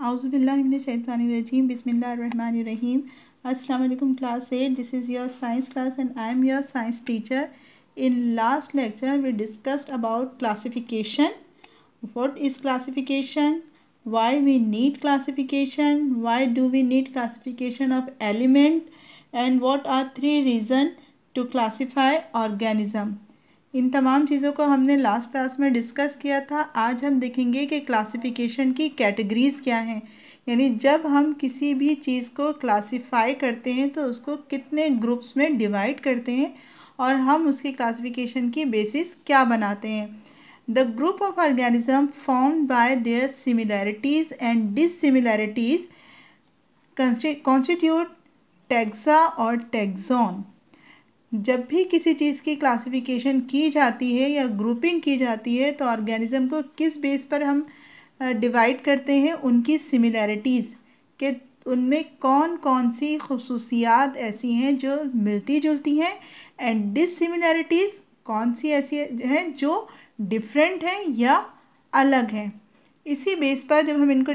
Auzubillahiminash-shaytanir-rajim. Bismillahir-rahmanir-rahim. Assalamu alaikum class 8. This is your science class and I am your science teacher. In last lecture we discussed about classification. What is classification? Why we need classification? Why do we need classification of element? And what are 3 reasons to classify organism? इन तमाम चीज़ों को हमने last class में discuss किया था। आज हम देखेंगे कि क्लासिफिकेशन की कैटेगरीज़ क्या हैं, यानी जब हम किसी भी चीज़ को क्लासिफाई करते हैं तो उसको कितने ग्रुप्स में डिवाइड करते हैं और हम उसकी क्लासिफिकेशन की बेसिस क्या बनाते हैं। The group of organism formed by their similarities and dissimilarities constitute taxa और टैक्सॉन। जब भी किसी चीज़ की क्लासिफिकेशन की जाती है या ग्रुपिंग की जाती है तो ऑर्गेनिज़म को किस बेस पर हम डिवाइड करते हैं, उनकी सिमिलैरिटीज़ के उनमें कौन कौन सी खुसूसियात ऐसी हैं जो मिलती जुलती हैं एंड डिससिमिलैरिटीज़ कौन सी ऐसी हैं जो डिफरेंट हैं या अलग हैं। इसी बेस पर जब हम इनको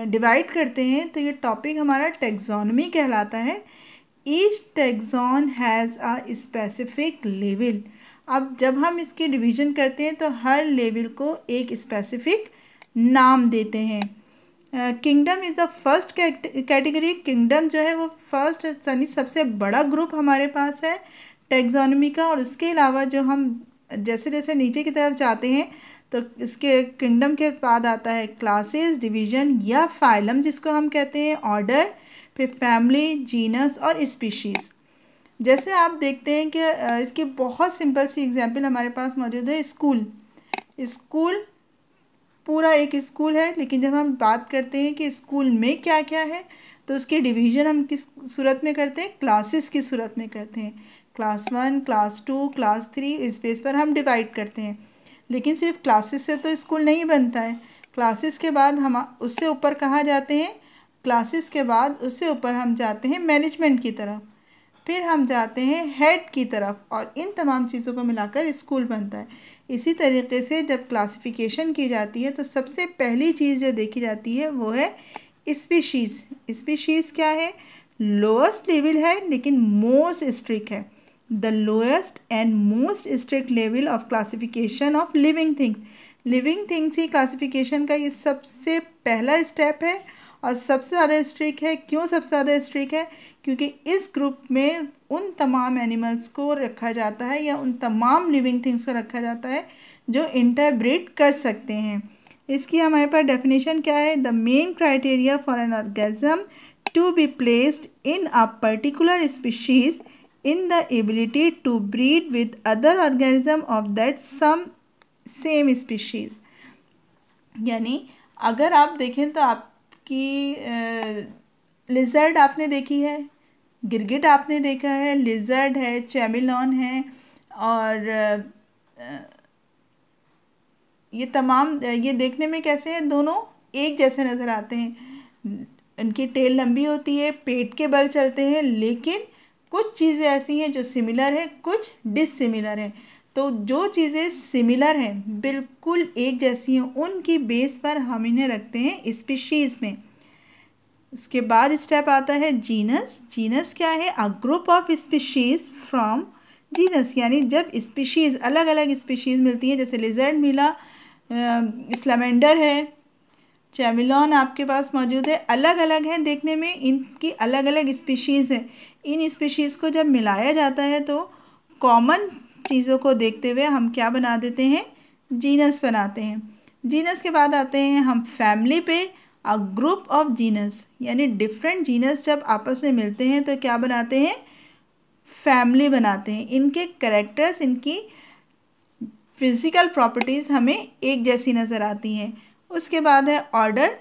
डिवाइड करते हैं तो ये टॉपिक हमारा टैक्सोनॉमी कहलाता है। Each taxon has a specific level. अब जब हम इसकी डिवीज़न करते हैं तो हर लेवल को एक स्पेसिफिक नाम देते हैं। Kingdom is the first category. Kingdom जो है वो फर्स्ट यानी सबसे बड़ा ग्रुप हमारे पास है टैक्सोनॉमी का। और उसके अलावा जो हम जैसे जैसे नीचे की तरफ जाते हैं तो इसके किंगडम के बाद आता है क्लासेस, डिवीज़न या फाइलम जिसको हम कहते हैं, ऑर्डर, फिर फैमिली, जीनस और स्पीशीज़। जैसे आप देखते हैं कि इसकी बहुत सिंपल सी एग्जांपल हमारे पास मौजूद है। स्कूल पूरा एक स्कूल है, लेकिन जब हम बात करते हैं कि स्कूल में क्या क्या है तो उसकी डिवीज़न हम किस सूरत में करते हैं, क्लासेस की सूरत में करते हैं। क्लास 1, क्लास 2, क्लास 3 इस बेस पर हम डिवाइड करते हैं। लेकिन सिर्फ क्लासेस से तो स्कूल नहीं बनता है। क्लासेस के बाद हम उससे ऊपर कहाँ जाते हैं, क्लासेस के बाद उससे ऊपर हम जाते हैं मैनेजमेंट की तरफ, फिर हम जाते हैं हेड की तरफ और इन तमाम चीज़ों को मिलाकर स्कूल बनता है। इसी तरीके से जब क्लासिफिकेशन की जाती है तो सबसे पहली चीज़ जो देखी जाती है वो है स्पीशीज़। स्पीशीज़ क्या है, लोएस्ट लेवल है लेकिन मोस्ट स्ट्रिक्ट है। The lowest and most strict level of classification of living things. Living things की क्लासिफिकेशन का ये सबसे पहला स्टेप है और सबसे ज़्यादा स्ट्रिक्ट है। क्यों सबसे ज़्यादा स्ट्रिक्ट है, क्योंकि इस ग्रुप में उन तमाम एनिमल्स को रखा जाता है या उन तमाम लिविंग थिंग्स को रखा जाता है जो इंटरब्रीड कर सकते हैं। इसकी हमारे पास डेफिनेशन क्या है, the main criteria for an organism to be placed in a particular species in the ability to breed with other organism of that some same species. यानी अगर आप देखें तो आप कि लिजर्ड आपने देखी है, गिरगिट आपने देखा है, लिजर्ड है, चैमिलॉन है और ये तमाम ये देखने में कैसे हैं, दोनों एक जैसे नज़र आते हैं। इनकी टेल लंबी होती है, पेट के बल चलते हैं, लेकिन कुछ चीज़ें ऐसी हैं जो सिमिलर हैं, कुछ डिससिमिलर हैं। तो जो चीज़ें सिमिलर हैं, बिल्कुल एक जैसी हैं, उनकी बेस पर हम इन्हें रखते हैं स्पीशीज़ में। इसके बाद स्टेप आता है जीनस। जीनस क्या है, a group of species from genus. यानी जब स्पीशीज़ अलग अलग स्पीशीज़ मिलती हैं, जैसे लिजर्ड मिला, स्लैमेंडर है, चैमिलॉन आपके पास मौजूद है, अलग अलग हैं देखने में, इनकी अलग अलग स्पीशीज़ हैं। इन स्पीशीज़ को जब मिलाया जाता है तो कॉमन चीज़ों को देखते हुए हम क्या बना देते हैं, जीनस बनाते हैं। जीनस के बाद आते हैं हम फैमिली पे, अ ग्रुप ऑफ जीनस। यानी डिफरेंट जीनस जब आपस में मिलते हैं तो क्या बनाते हैं, फैमिली बनाते हैं। इनके कैरेक्टर्स, इनकी फिज़िकल प्रॉपर्टीज़ हमें एक जैसी नज़र आती हैं। उसके बाद है order,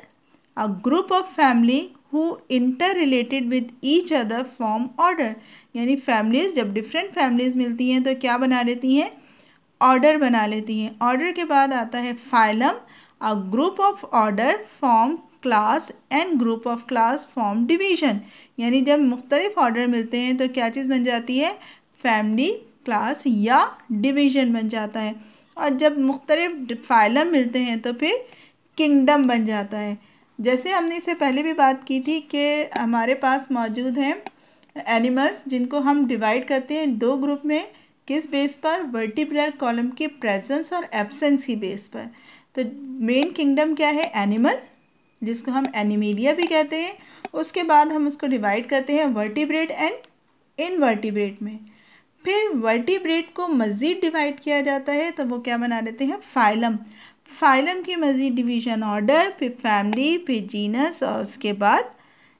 a group of family who inter related with each other form order. यानी फैमिलीज़ जब डिफरेंट फैमिलीज़ मिलती हैं तो क्या बना लेती हैं, ऑर्डर बना लेती हैं। ऑर्डर के बाद आता है phylum, a group of order form class and group of class form division. यानी जब मुख्तलिफ ऑर्डर मिलते हैं तो क्या चीज़ बन जाती है, फैमिली, क्लास या डिवीज़न बन जाता है। और जब मुख्तलिफ फाइलम मिलते हैं तो फिर किंगडम बन जाता है। जैसे हमने इससे पहले भी बात की थी कि हमारे पास मौजूद हैं एनिमल्स जिनको हम डिवाइड करते हैं दो ग्रुप में, किस बेस पर? वर्टिब्रल कॉलम के प्रेजेंस और एब्सेंस की बेस पर। तो मेन किंगडम क्या है? एनिमल, जिसको हम एनिमेलिया भी कहते हैं। उसके बाद हम उसको डिवाइड करते हैं वर्टिब्रेट एंड इनवर्टिब्रेट में। फिर वर्टिब्रेट को मज़ीद डिवाइड किया जाता है तो वो क्या बना लेते हैं? फाइलम। फाइलम की मज़ीद डिवीज़न ऑर्डर, फिर फैमिली, फिर जीनस और उसके बाद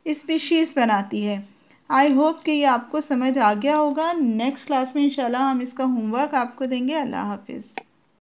स्पीशीज़ बनाती है। आई होप कि ये आपको समझ आ गया होगा। नेक्स्ट क्लास में इंशाल्लाह हम इसका होमवर्क आपको देंगे। अल्लाह हाफिज़।